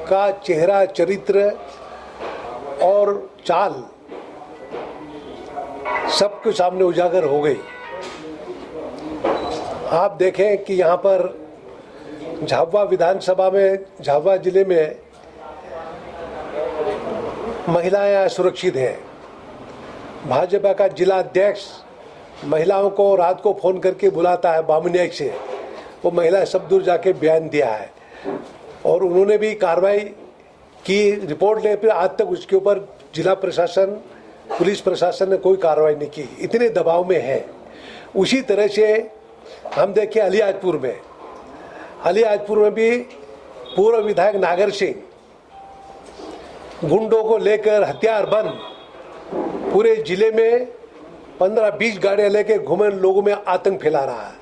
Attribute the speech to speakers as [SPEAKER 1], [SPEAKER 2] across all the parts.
[SPEAKER 1] का चेहरा, चरित्र और चाल सबके सामने उजागर हो गई। आप देखें कि यहाँ पर झाबुआ विधानसभा में, झाबुआ जिले में महिलाएं असुरक्षित हैं। भाजपा का जिला अध्यक्ष महिलाओं को रात को फोन करके बुलाता है बामनियाक से, वो महिला सब दूर जाके बयान दिया है और उन्होंने भी कार्रवाई की, रिपोर्ट ले, फिर आज तक उसके ऊपर जिला प्रशासन, पुलिस प्रशासन ने कोई कार्रवाई नहीं की, इतने दबाव में है। उसी तरह से हम देखें अलीराजपुर में भी पूर्व विधायक नागर सिंह गुंडों को लेकर हथियारबंद पूरे जिले में 15-20 गाड़ियां लेकर घूमे, लोगों में आतंक फैला रहा है।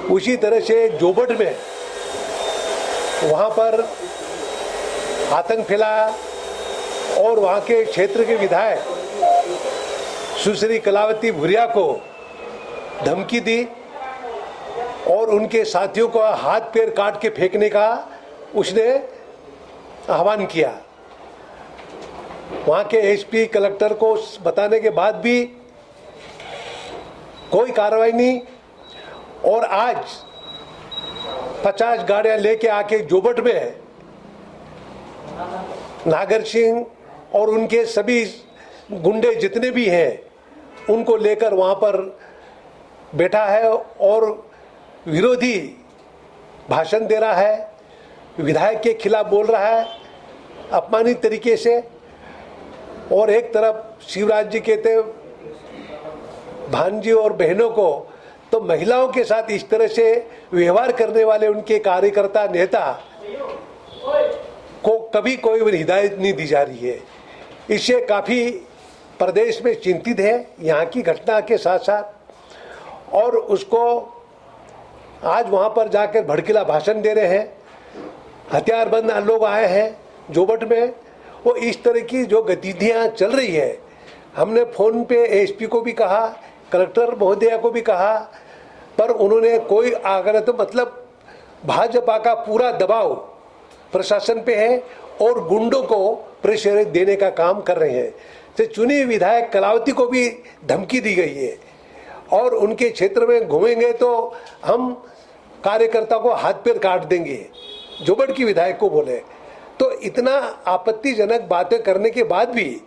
[SPEAKER 1] उसी तरह से जोबट में वहां पर आतंक फैला और वहां के क्षेत्र के विधायक सुश्री कलावती भूरिया को धमकी दी और उनके साथियों को हाथ पैर काट के फेंकने का उसने आह्वान किया। वहां के एसपी, कलेक्टर को बताने के बाद भी कोई कार्रवाई नहीं और आज 50 गाड़ियां लेके आके जोबट में नागर सिंह और उनके सभी गुंडे जितने भी हैं उनको लेकर वहां पर बैठा है और विरोधी भाषण दे रहा है, विधायक के खिलाफ बोल रहा है अपमानित तरीके से। और एक तरफ शिवराज जी कहते भांजी और बहनों को, तो महिलाओं के साथ इस तरह से व्यवहार करने वाले उनके कार्यकर्ता, नेता को कभी कोई हिदायत नहीं दी जा रही है। इससे काफ़ी प्रदेश में चिंतित है यहाँ की घटना के साथ साथ, और उसको आज वहाँ पर जाकर भड़कीला भाषण दे रहे हैं। हथियारबंद लोग आए हैं जोबट में, वो इस तरह की जो गतिविधियाँ चल रही है, हमने फ़ोन पे एसपी को भी कहा, कलेक्टर महोदया को भी कहा, पर उन्होंने कोई आग्रह, तो मतलब भाजपा का पूरा दबाव प्रशासन पे है और गुंडों को प्रेशर देने का काम कर रहे हैं। तो चुनी विधायक कलावती को भी धमकी दी गई है और उनके क्षेत्र में घूमेंगे तो हम कार्यकर्ता को हाथ पैर काट देंगे, जोबट की विधायक को बोले। तो इतना आपत्तिजनक बातें करने के बाद भी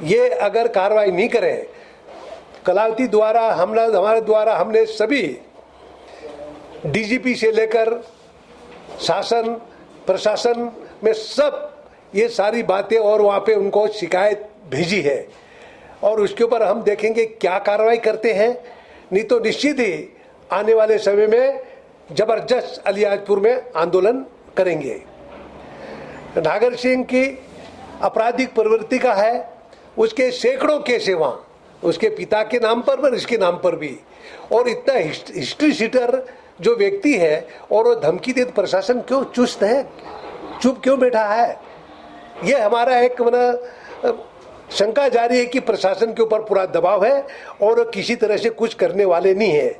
[SPEAKER 1] ये अगर कार्रवाई नहीं करें, कलावती द्वारा हमारे द्वारा हमने सभी डीजीपी से लेकर शासन प्रशासन में सब ये सारी बातें और वहाँ पे उनको शिकायत भेजी है और उसके ऊपर हम देखेंगे क्या कार्रवाई करते हैं। नहीं तो निश्चित ही आने वाले समय में जबरदस्त अलीराजपुर में आंदोलन करेंगे। नागर सिंह की आपराधिक प्रवृत्ति का है, उसके सैकड़ों केस है वहाँ, उसके पिता के नाम पर इसके नाम पर भी, और इतना हिस्ट्री सीटर जो व्यक्ति है और वो धमकी दे, प्रशासन क्यों चुस्त है, चुप क्यों बैठा है? ये हमारा एक शंका जारी है कि प्रशासन के ऊपर पूरा दबाव है और किसी तरह से कुछ करने वाले नहीं है।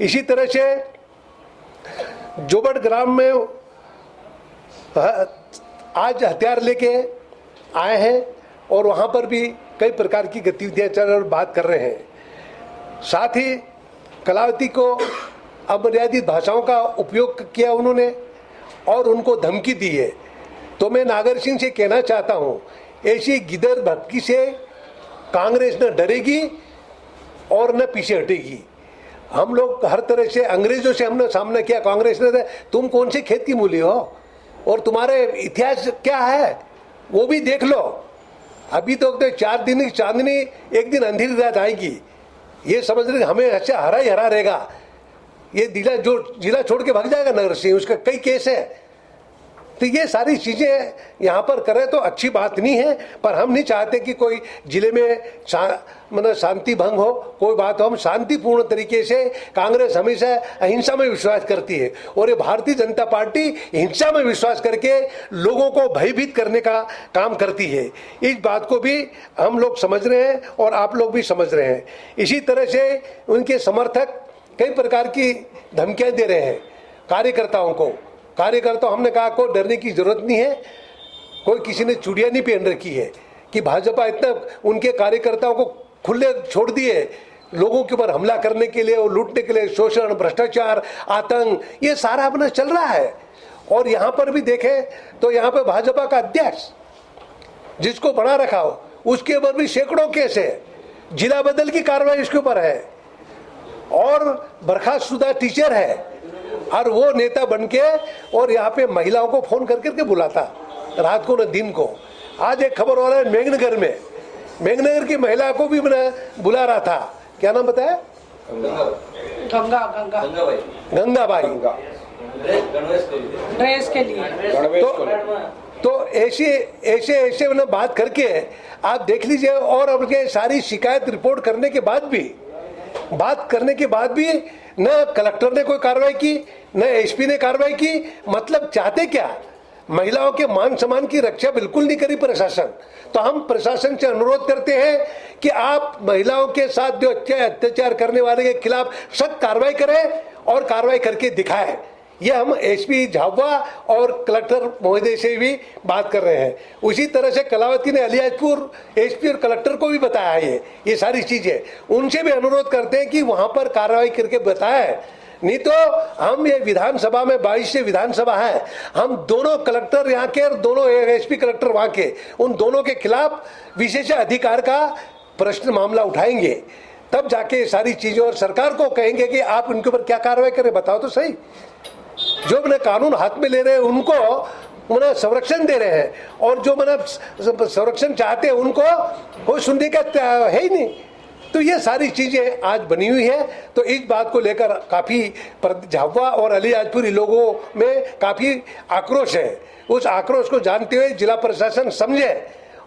[SPEAKER 1] इसी तरह से जोबट ग्राम में आज हथियार लेके आए हैं और वहाँ पर भी कई प्रकार की गतिविधियाँ चल रही और बात कर रहे हैं। साथ ही कलावती को अमर्यादित भाषाओं का उपयोग किया उन्होंने और उनको धमकी दी है। तो मैं नागर सिंह से कहना चाहता हूँ, ऐसी गिदर भटकी से कांग्रेस न डरेगी और न पीछे हटेगी। हम लोग हर तरह से अंग्रेजों से हमने सामना किया, कांग्रेस ने तुम कौन से खेत की मूली हो और तुम्हारे इतिहास क्या है वो भी देख लो। अभी तो 4 दिन की चांदनी, एक दिन अंधेरी रात आएगी, ये समझ रहे हमें अच्छा हरा ही हरा रहेगा। ये जिला छोड़ के भाग जाएगा नगर सिंह, उसका कई केस है। तो ये सारी चीज़ें यहाँ पर करें तो अच्छी बात नहीं है, पर हम नहीं चाहते कि कोई जिले में मतलब शांति भंग हो, कोई बात हो। हम शांतिपूर्ण तरीके से, कांग्रेस हमेशा अहिंसा में विश्वास करती है और ये भारतीय जनता पार्टी हिंसा में विश्वास करके लोगों को भयभीत करने का काम करती है। इस बात को भी हम लोग समझ रहे हैं और आप लोग भी समझ रहे हैं। इसी तरह से उनके समर्थक कई प्रकार की धमकियाँ दे रहे हैं कार्यकर्ताओं को। कार्यकर्ता, हमने कहा कोई डरने की जरूरत नहीं है, कोई किसी ने चूड़ियां नहीं पहन रखी है कि भाजपा इतना उनके कार्यकर्ताओं को खुले छोड़ दिए लोगों के ऊपर हमला करने के लिए और लूटने के लिए। शोषण, भ्रष्टाचार, आतंक, ये सारा अपना चल रहा है। और यहां पर भी देखें तो यहां पर भाजपा का अध्यक्ष जिसको बना रखा हो उसके ऊपर भी सैकड़ों केस है, जिला बदल की कार्रवाई उसके ऊपर है, और बर्खास्तुदा टीचर है, और वो नेता बन के और यहाँ पे महिलाओं को फोन कर करके बुलाता रात को न दिन को। आज एक खबर हो रहा है मेघनगर में, मेघनगर की महिला को भी बुला रहा था, क्या नाम बताया? गंगाबाई
[SPEAKER 2] ड्रेस के लिए।
[SPEAKER 1] तो ऐसे उन्हें बात करके आप देख लीजिए। और उनके सारी शिकायत रिपोर्ट करने के बाद भी, बात करने के बाद भी न कलेक्टर ने कोई कार्रवाई की, न एसपी ने कार्रवाई की। मतलब चाहते क्या? महिलाओं के मान सम्मान की रक्षा बिल्कुल नहीं करी प्रशासन। तो हम प्रशासन से अनुरोध करते हैं कि आप महिलाओं के साथ जो अत्याचार करने वाले के खिलाफ सख्त कार्रवाई करें और कार्रवाई करके दिखाएं। ये हम एसपी झाबुआ और कलेक्टर महोदय से भी बात कर रहे हैं। उसी तरह से कलावती ने अलीराजपुर एसपी और कलेक्टर को भी बताया है ये सारी चीजें। उनसे भी अनुरोध करते हैं कि वहां पर कार्रवाई करके बताएं, नहीं तो हम ये विधानसभा में 22 से विधानसभा है, हम दोनों कलेक्टर यहाँ के और दोनों एसपी कलेक्टर वहां के, उन दोनों के खिलाफ विशेष अधिकार का प्रश्न मामला उठाएंगे। तब जाके सारी चीजें और सरकार को कहेंगे कि आप उनके ऊपर क्या कार्रवाई करें, बताओ तो सही। जो मैंने कानून हाथ में ले रहे हैं उनको मैंने संरक्षण दे रहे हैं, और जो मैंने संरक्षण चाहते हैं उनको कोई सुनने का है ही नहीं। तो ये सारी चीजें आज बनी हुई है। तो इस बात को लेकर काफी झाबुआ और अलीराजपुर लोगों में काफी आक्रोश है। उस आक्रोश को जानते हुए जिला प्रशासन समझे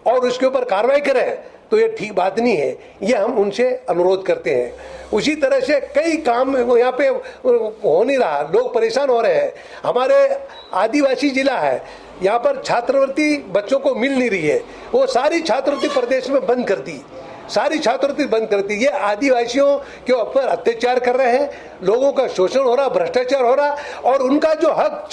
[SPEAKER 1] और उसके ऊपर कार्रवाई करे तो ये ठीक बात नहीं है, ये हम उनसे अनुरोध करते हैं। उसी तरह से कई काम यहाँ पे हो नहीं रहा, लोग परेशान हो रहे हैं। हमारे आदिवासी जिला है, यहाँ पर छात्रवृत्ति बच्चों को मिल नहीं रही है, वो सारी छात्रवृत्ति प्रदेश में बंद कर दी, सारी छात्रवृत्ति बंद कर दी। ये आदिवासियों के ऊपर अत्याचार कर रहे हैं, लोगों का शोषण हो रहा, भ्रष्टाचार हो रहा, और उनका जो हक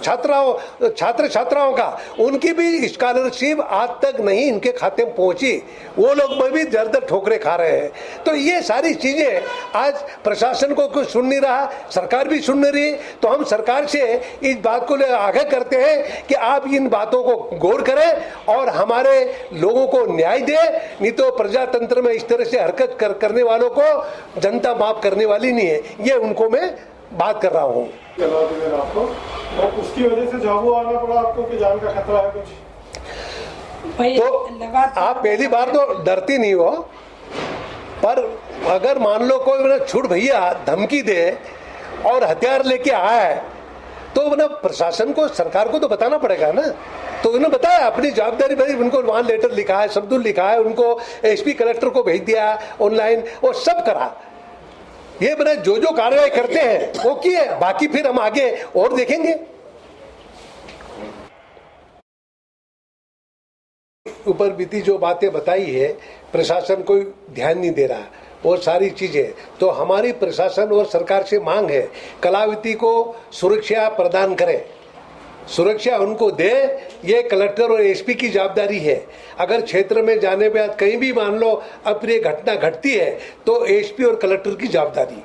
[SPEAKER 1] छात्र छात्राओं का, उनकी भी स्कॉलरशिप आज तक नहीं इनके खाते में पहुंची, वो लोग भी दर दर ठोकरे खा रहे हैं। तो ये सारी चीजें आज प्रशासन को कुछ सुन नहीं रहा, सरकार भी सुन नहीं रही। तो हम सरकार से इस बात को आगाह करते हैं कि आप इन बातों को गौर करें और हमारे लोगों को न्याय दे, नहीं तो प्रजातंत्र में इस तरह से हरकत करने वालों को जनता माफ करने वाली नहीं है। ये उनको मैं बात कर रहा हूँ।
[SPEAKER 3] आपको और उसकी वजह से झाबुआ आना पड़ा आपको कि जान का खतरा है कुछ?
[SPEAKER 1] तो आप पहली बार तो डरती नहीं हो, पर अगर मान लो कोई मेरा छुट भैया धमकी दे और हथियार लेके आया है तो ना प्रशासन को, सरकार को तो बताना पड़ेगा ना। तो उन्होंने बताया अपनी जवाबदारी भाई, उनको वहां लेटर लिखा है, शब्द लिखा है, उनको एसपी कलेक्टर को भेज दिया ऑनलाइन, और सब करा। ये मैंने जो जो कार्रवाई करते हैं वो किए, बाकी फिर हम आगे और देखेंगे। ऊपर बीती जो बातें बताई है, प्रशासन कोई ध्यान नहीं दे रहा, वो सारी चीजें। तो हमारी प्रशासन और सरकार से मांग है, कलावती को सुरक्षा प्रदान करें, सुरक्षा उनको दे। ये कलेक्टर और एसपी की जवाबदारी है। अगर क्षेत्र में जाने पे कहीं भी मान लो अप्रिय घटना घटती है तो एसपी और कलेक्टर की जवाबदारी,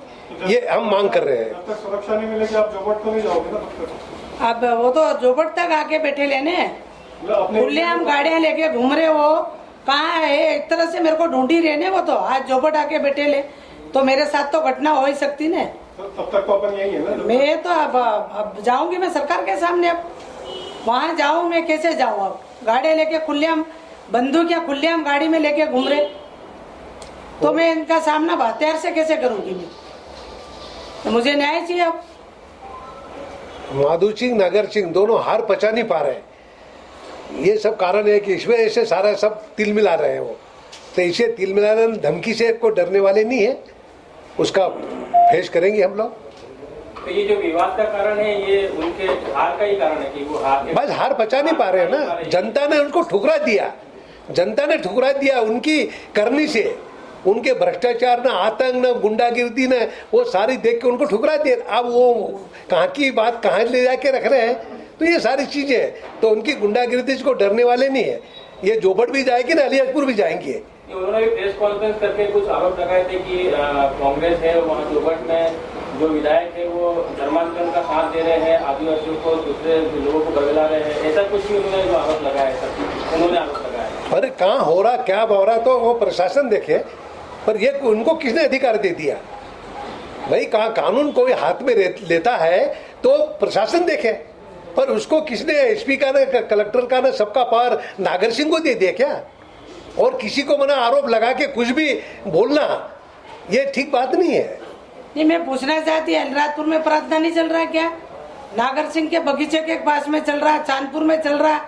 [SPEAKER 1] ये हम मांग कर रहे हैं।
[SPEAKER 3] जब तक सुरक्षा नहीं मिलेगी आप जोबट तो नहीं जाओगे ना तब तक?
[SPEAKER 2] अब वो तो जोबट तक आके बैठे लेने, खुले हम गाड़ियां लेके घूम रहे, वो कहाँ है? एक तरह से मेरे को ढूंढी रहने, वो तो आज जोबट आके बैठे ले, तो मेरे साथ तो घटना हो ही सकती ने।
[SPEAKER 3] तब तक तो अपन यही है ना।
[SPEAKER 2] मैं तो अब जाऊंगी मैं सरकार के सामने, अब वहाँ जाऊं मैं, कैसे जाऊं? अब गाड़ी लेके खुलेआम, बंदूक या खुलेआम गाड़ी में लेके घूम रहे, तो मैं इनका सामना हथियार से कैसे करूंगी? मैं तो मुझे न्याय चाहिए। अब
[SPEAKER 1] माधु सिंह, नगर सिंह दोनों हार पचा नहीं पा रहे, ये सब कारण है कि इस वजह से सारा सब तिल मिला रहे हैं वो। तो इसे तिल मिलाना, धमकी से को डरने वाले नहीं है, उसका फेस करेंगे हम लोग।
[SPEAKER 4] तो ये जो विवाद का कारण है ये उनके हार का ही कारण है कि वो
[SPEAKER 1] बस हार पचा नहीं पा रहे हैं ना, जनता ने उनको ठुकरा दिया, जनता ने ठुकरा दिया उनकी करनी से। उनके भ्रष्टाचार, न आतंक, न गुंडागिर्दी, न वो सारी देख के उनको ठुकरा दिया। अब वो कहाँ की बात कहाँ ले जाके रख रहे हैं, तो ये सारी चीजें हैं। तो उनकी गुंडागिर्दी को डरने वाले नहीं है। ये जोबट भी जाएगी ना, अलियासपुर भी जाएंगे।
[SPEAKER 4] उन्होंने भी प्रेस कॉन्फ्रेंस करके कुछ आरोप लगाए थे कि कांग्रेस है वहाँ जोबट में जो विधायक है वो धर्मांतरण का साथ दे रहे हैं, आदिवासियों को, दूसरे लोगों को बदला रहे हैं, ऐसा कुछ भी उन्होंने जो आरोप लगाया है, उन्होंने आरोप लगाया।
[SPEAKER 1] अरे कहाँ हो रहा, क्या हो रहा, तो वो प्रशासन देखे। पर ये उनको किसने अधिकार दे दिया भाई? कहाँ कानून कोई हाथ में लेता है तो प्रशासन देखे, पर उसको किसने, एसपी का ना, कलेक्टर का ना, सबका पावर नागर सिंह को दे दिया क्या? और किसी को मना आरोप लगा के कुछ भी बोलना, ये ठीक बात नहीं है।
[SPEAKER 2] नहीं, मैं पूछना चाहती है, अनुराधपुर में प्रार्थना नहीं चल रहा है क्या? नागर सिंह के बगीचे के पास में चल रहा, चांदपुर में चल रहा,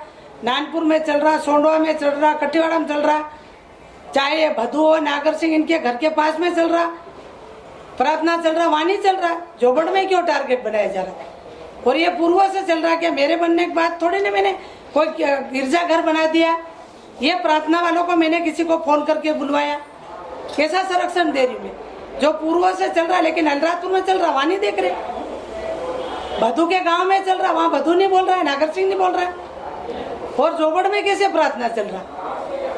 [SPEAKER 2] नानपुर में चल रहा, सोंडवा में चल रहा, कटिवाड़ा में चल रहा, चाहे ये भदू हो, नागर सिंह इनके घर के पास में चल रहा, प्रार्थना चल रहा, वहां नहीं चल रहा। जोबड़ में क्यों टारगेट बनाया जा रहा है? और ये पूर्व से चल रहा, क्या मेरे बनने के बाद थोड़ी ना मैंने कोई गिरजा घर बना दिया? ये प्रार्थना वालों को मैंने किसी को फोन करके बुलवाया? कैसा संरक्षण दे रही मैं? जो पूर्व से चल रहा, लेकिन अनुराधपुर में चल रहा, वहां नहीं देख रहे। भदू के गांव में चल रहा, वहां भदू नहीं बोल रहा है, नागर सिंह नहीं बोल रहा है। और जोबड़ में कैसे प्रार्थना चल रहा?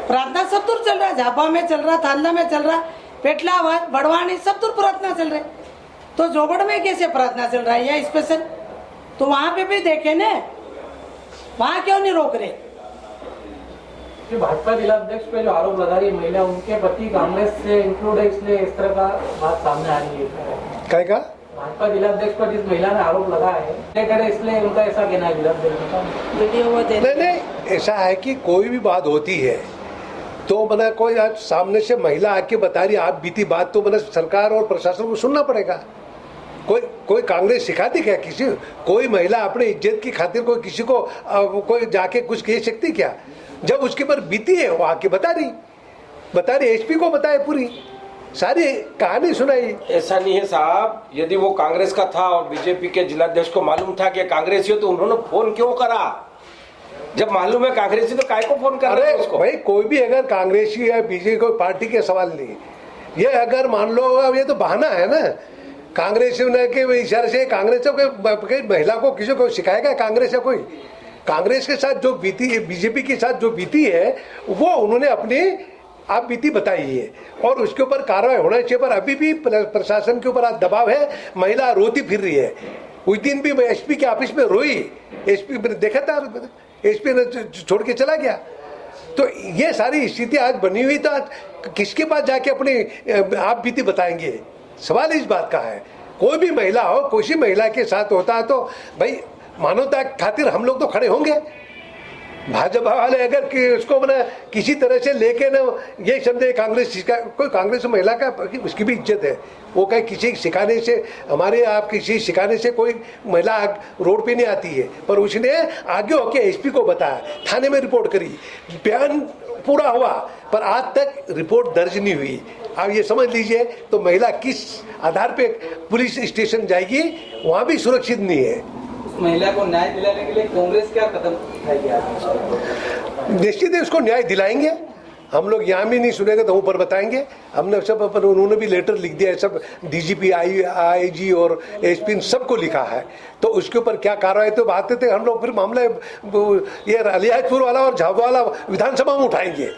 [SPEAKER 2] प्रार्थना सब दूर चल रहा, झापा में चल रहा, थांदा में चल रहा, पेटला, बड़वानी, सब दूर प्रार्थना चल रही। तो जोबड़ में कैसे प्रार्थना चल रहा है या स्पेशल? तो वहां पे भी देखे न, वहां क्यों नहीं रोक रहे?
[SPEAKER 5] जो भाजपा जिला अध्यक्ष पे जो आरोप लगा रही है महिला, उनके पति कांग्रेस से इंक्लूड है, इसलिए इस तरह का बात सामने आ रही है।
[SPEAKER 1] क्या का?
[SPEAKER 5] भाजपा जिला अध्यक्ष पर जिस महिला ने आरोप लगाया है, इसलिए उनका ऐसा कहना है जिला अध्यक्ष का।
[SPEAKER 2] वीडियो वो दे
[SPEAKER 1] नहीं, ऐसा है कि कोई भी बात होती है तो बना कोई आज सामने से महिला आके बता रही, आप बीती बात, तो बना सरकार और प्रशासन को सुनना पड़ेगा। कोई कांग्रेस सिखाती क्या किसी? कोई महिला अपने इज्जत की खातिर कोई किसी को कोई जाके कुछ कह सकती क्या? जब उसके पर बीती है वो आके बता रही, एसपी को बताए, पूरी सारी कहानी सुनाई।
[SPEAKER 6] ऐसा नहीं है साहब, यदि वो कांग्रेस का था और बीजेपी के जिलाध्यक्ष को मालूम था कि कांग्रेसी हो, तो उन्होंने फोन क्यों करा? जब मालूम है कांग्रेसी तो काय को फोन कर रहे हैं उसको? भाई
[SPEAKER 1] कोई भी अगर कांग्रेसी या बीजेपी कोई पार्टी के सवाल नहीं, ये अगर मान लो ये तो बहाना है ना। कांग्रेस के इशारे से कांग्रेस महिला को किसी को सिखाएगा कांग्रेस या कोई? कांग्रेस के साथ जो बीती, बीजेपी के साथ जो बीती है, वो उन्होंने अपनी आप बीती बताई है और उसके ऊपर कार्रवाई होना चाहिए। पर अभी भी प्रशासन के ऊपर आज दबाव है, महिला रोती फिर रही है। उस दिन भी एसपी के ऑफिस में रोई, एसपी देखा था, एसपी ने छोड़ के चला गया। तो ये सारी स्थिति आज बनी हुई, तो आज किसके पास जाके अपनी आप बीती बताएंगे? सवाल इस बात का है। कोई भी महिला हो, कोई महिला के साथ होता है तो भाई मानवता खातिर हम लोग तो खड़े होंगे। भाजपा वाले अगर कि उसको मैंने किसी तरह से लेके ना ये समझे कांग्रेस, कोई कांग्रेस महिला का उसकी भी इज्जत है, वो कहीं किसी सिखाने से, हमारे आप किसी सिखाने से कोई महिला रोड पे नहीं आती है। पर उसने आगे होके एसपी को बताया, थाने में रिपोर्ट करी, बयान पूरा हुआ, पर आज तक रिपोर्ट दर्ज नहीं हुई। आप ये समझ लीजिए तो महिला किस आधार पे पुलिस स्टेशन जाएगी, वहाँ भी सुरक्षित नहीं है।
[SPEAKER 5] महिला को न्याय दिलाने के लिए कांग्रेस क्या कदम उठाएगी?
[SPEAKER 1] निश्चित है उसको न्याय दिलाएंगे। हम लोग यहाँ भी नहीं सुनेंगे तो ऊपर बताएंगे। हमने सब अपन, उन्होंने भी लेटर लिख दिया है, सब डीजीपी, आईजी और एसपी सबको लिखा है। तो उसके ऊपर क्या कार्रवाई, तो बात थे हम लोग फिर मामला ये अलियाजपुर वाला और झाबुआ वाला विधानसभा में उठाएंगे।